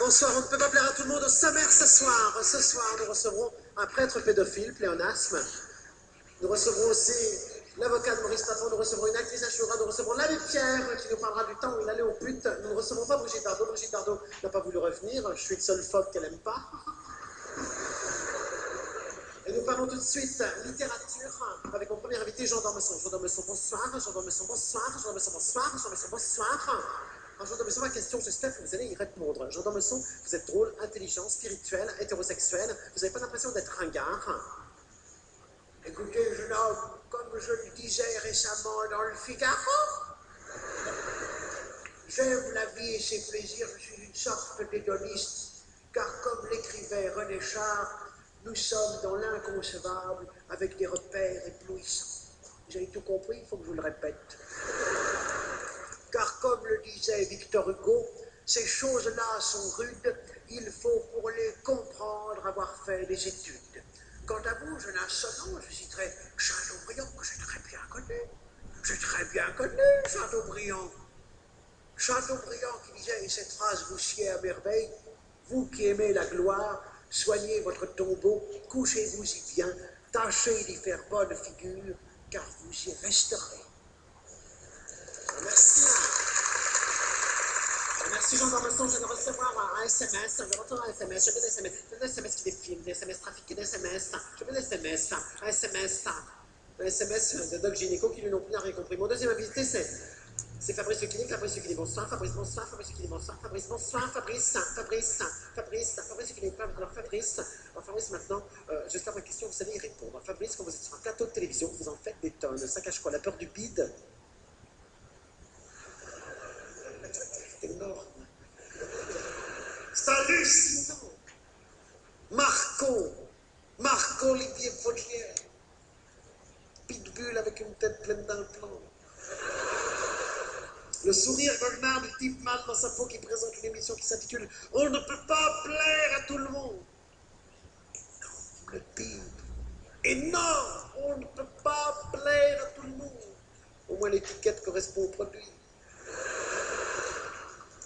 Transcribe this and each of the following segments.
Bonsoir, on ne peut pas plaire à tout le monde. Au sommaire ce soir, nous recevrons un prêtre pédophile, pléonasme. Nous recevrons aussi l'avocat de Maurice Papon, nous recevrons une actrice Ashura, nous recevrons l'abbé Pierre qui nous parlera du temps où il allait aux putes. Nous ne recevrons pas Brigitte Bardot. Brigitte Bardot n'a pas voulu revenir. Je suis le seul phobe qu'elle n'aime pas. Et nous parlons tout de suite littérature avec mon premier invité, Jean d'Ormesson. Jean d'Ormesson, bonsoir. Jean d'Ormesson, bonsoir. Jean d'Ormesson, bonsoir. Jean d'Ormesson, bonsoir. Alors, Jean d'Ormesson, ma question, j'espère que vous allez y répondre. Jean d'Ormesson, vous êtes drôle, intelligent, spirituel, hétérosexuel. Vous n'avez pas l'impression d'être ringard? Écoutez, jeune homme, comme je le disais récemment dans le Figaro, j'aime la vie et ses plaisirs, je suis une sorte d'hédoniste, car comme l'écrivait René Char, nous sommes dans l'inconcevable avec des repères éblouissants. Vous avez tout compris, il faut que je vous le répète. Car comme le disait Victor Hugo, ces choses-là sont rudes, il faut pour les comprendre avoir fait des études. Quant à vous, jeune insolent, je citerai Chateaubriand, que j'ai très bien connu. J'ai très bien connu Chateaubriand. Chateaubriand qui disait, et cette phrase vous sied à merveille, vous qui aimez la gloire, soignez votre tombeau, couchez-vous-y bien, tâchez d'y faire bonne figure, car vous y resterez. Merci. Merci Jean d'Ormesson, je viens de recevoir un SMS, je retourne un SMS, je veux des SMS, je veux des SMS qui défilent, des SMS trafiqués, des SMS, je veux des SMS, un SMS de Doc Gynéco qui lui non plus n'a rien compris. Mon deuxième invité c'est Fabrice Le Clinique, Fabrice Le Clinique, bonsoir, Fabrice, bonsoir, Fabrice Le Clinique, bonsoir, Fabrice, bonsoir, Fabrice Le Clinique, alors Fabrice maintenant, j'espère ma question, vous savez y répondre. Fabrice, quand vous êtes sur un plateau de télévision, vous en faites des tonnes, ça cache quoi, la peur du bide? C'est énorme. C'est hallucinant. Marco Olivier Faudrière. Pitbull avec une tête pleine d'implants. Le sourire goguenard du type mal dans sa peau qui présente une émission qui s'intitule « On ne peut pas plaire à tout le monde ». Le type. Énorme. On ne peut pas plaire à tout le monde. Au moins l'étiquette correspond au produit.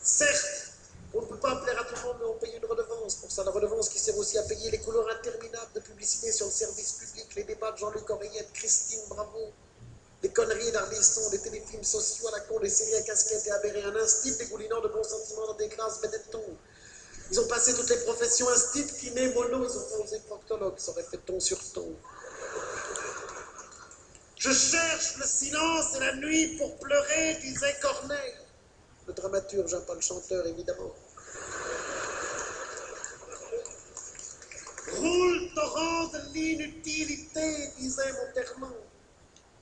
Certes, on ne peut pas plaire à tout le monde, mais on paye une redevance. Pour ça, la redevance qui sert aussi à payer les couleurs interminables de publicité sur le service public, les débats de Jean-Luc Oreillette, Christine Bravo, des conneries d'Ardisson, des téléfilms sociaux à la con, des séries à casquettes et aberrées, un instinct dégoulinant de bons sentiments dans des classes Benetton. Ils ont passé toutes les professions instinct, kiné, mono, ils ont pas osé proctologue, ça aurait fait ton sur ton. Je cherche le silence et la nuit pour pleurer, disait Corneille. Le dramaturge, pas le chanteur, évidemment. Roule torrent de l'inutilité, disait Monterland.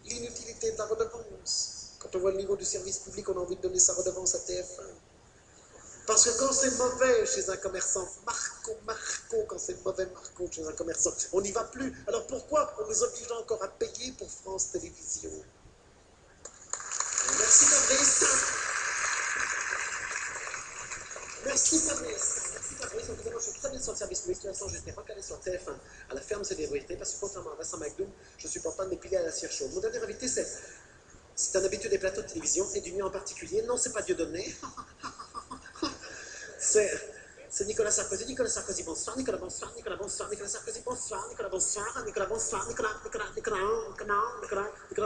L'inutilité de la redevance. Quand on voit le niveau du service public, on a envie de donner sa redevance à TF1. Parce que quand c'est mauvais chez un commerçant, Marco, quand c'est mauvais Marco chez un commerçant, on n'y va plus. Alors pourquoi on nous oblige encore à payer pour France Télévisions? Merci Fabrice. Merci Fabrice. Écoutez, moi je suis très bien sur le service public. De toute façon, je n'étais pas calé sur TF1 à la ferme célébrité parce que contrairement à Vincent McDoom, je ne supporte pas de m'épiler à la cire chaude. Mon dernier invité, c'est un habitué des plateaux de télévision et du mien en particulier. Non, c'est pas Dieudonné. C'est Nicolas Sarkozy. Nicolas Sarkozy, bonsoir. Nicolas, bonsoir. Nicolas, bonsoir. Nicolas Sarkozy, bonsoir. Nicolas, bonsoir. Nicolas, bonsoir. Nicolas,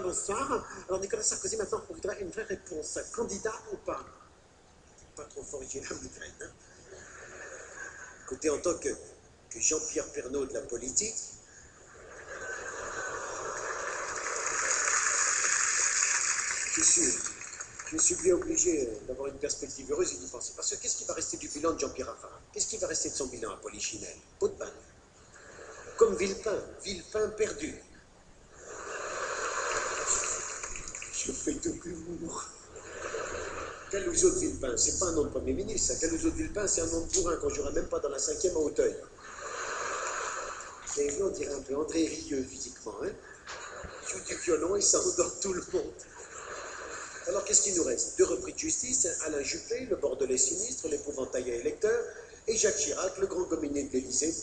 bonsoir. Alors, Nicolas Sarkozy, maintenant, on voudrait une vraie réponse. Candidat ou pas? Pas trop fort original, hein. Écoutez, en tant que Jean-Pierre Pernaut de la politique, je suis bien obligé d'avoir une perspective heureuse et d'y penser. Parce que qu'est-ce qui va rester du bilan de Jean-Pierre Raffarin? Qu'est-ce qui va rester de son bilan à Polichinelle? Peau de banane. Comme Villepin perdu. Je fais de l'humour. Calouzo de Villepin, c'est pas un nom de Premier ministre. Calouzo de Villepin, c'est un nom de bourrin qu'on jouerait même pas dans la 5e à Auteuil. Et on dirait un peu André Rieu physiquement, hein. Il joue du violon et ça endort tout le monde. Alors qu'est-ce qu'il nous reste? 2 repris de justice, Alain Juppé, le Bordelais sinistre, l'épouvantail à électeur, et Jacques Chirac, le grand gominé de l'Élysée,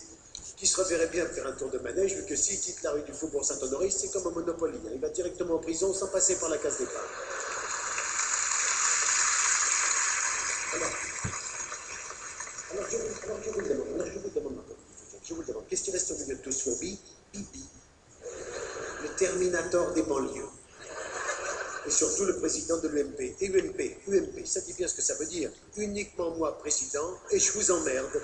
qui se reverrait bien faire un tour de manège, vu que s'il quitte la rue du Faubourg Saint-Honoré, c'est comme un Monopoly, hein. Il va directement en prison sans passer par la case départ. Alors je Alors je vous le demande, Marco. Je vous le demande, qu'est-ce qui reste au milieu de tout ce Bibi, le Terminator des banlieues. Et surtout le président de l'UMP. Et UMP, ça dit bien ce que ça veut dire. Uniquement moi, président, et je vous emmerde.